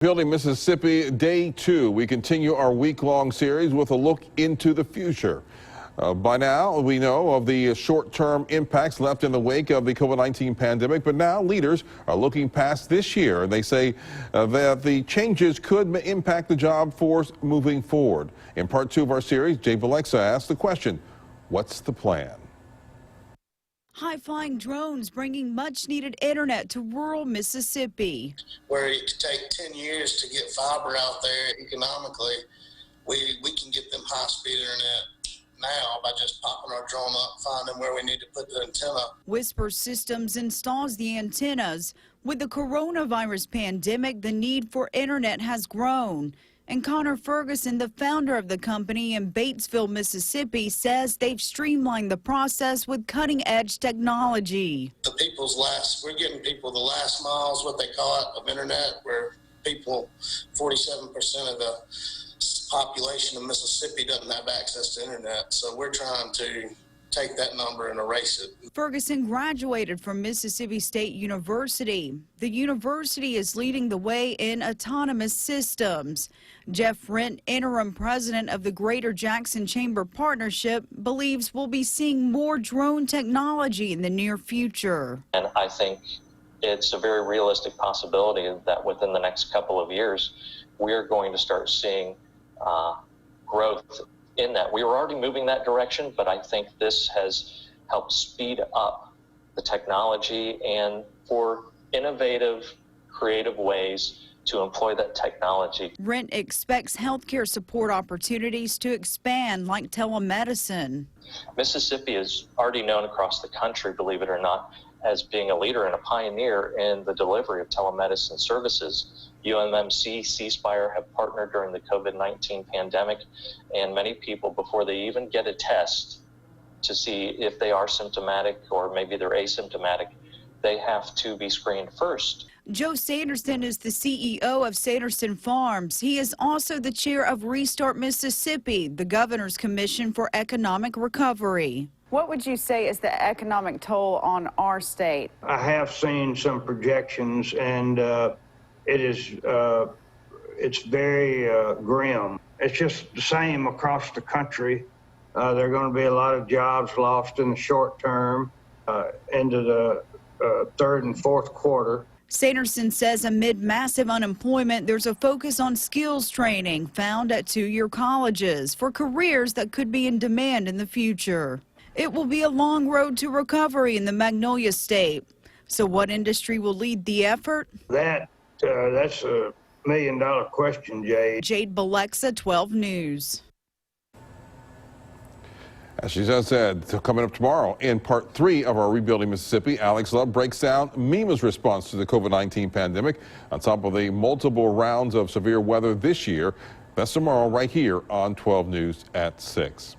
Building Mississippi, Day 2. We continue our week-long series with a look into the future. By now, we know of the short-term impacts left in the wake of the COVID-19 pandemic, but now leaders are looking past this year. They say that the changes could impact the job force moving forward. In part 2 of our series, Jade Alexa asked the question, what's the plan? High-flying drones bringing much-needed internet to rural Mississippi. Where it could take 10 years to get fiber out there economically, we can get them high-speed internet now by just popping our drone up, finding where we need to put the antenna. Whisper Systems installs the antennas. With the coronavirus pandemic, the need for internet has grown. And Connor Ferguson, the founder of the company in Batesville, Mississippi, says they've streamlined the process with cutting-edge technology. We're getting people the last miles, what they call it, of internet, where people, 47% of the population of Mississippi doesn't have access to internet. So we're trying to take that number and erase it. Ferguson graduated from Mississippi State University. The university is leading the way in autonomous systems. Jeff Rent, interim president of the Greater Jackson Chamber Partnership, believes we'll be seeing more drone technology in the near future. And I think it's a very realistic possibility that within the next couple of years, we're going to start seeing growth in that. We were already moving that direction, but I think this has helped speed up the technology and for innovative, creative ways to employ that technology. Rent expects healthcare support opportunities to expand, like telemedicine. Mississippi is already known across the country, believe it or not, as being a leader and a pioneer in the delivery of telemedicine services. UMMC, C-Spire have partnered during the COVID-19 pandemic, and many people, before they even get a test to see if they are symptomatic or maybe they're asymptomatic, they have to be screened first. Joe Sanderson is the CEO of Sanderson Farms. He is also the chair of Restart Mississippi, the governor's commission for economic recovery. What would you say is the economic toll on our state? I have seen some projections, and it's very grim. It's just the same across the country. There are going to be a lot of jobs lost in the short term into the third and fourth quarter. Sanderson says amid massive unemployment, there's a focus on skills training found at two-year colleges for careers that could be in demand in the future. It will be a long road to recovery in the Magnolia State. So what industry will lead the effort? That's a million-dollar question, Jade. Jade Alexa, 12 News. As she just said, coming up tomorrow in part 3 of our Rebuilding Mississippi, Alex Love breaks down MEMA's response to the COVID-19 pandemic on top of the multiple rounds of severe weather this year. That's tomorrow right here on 12 News at 6.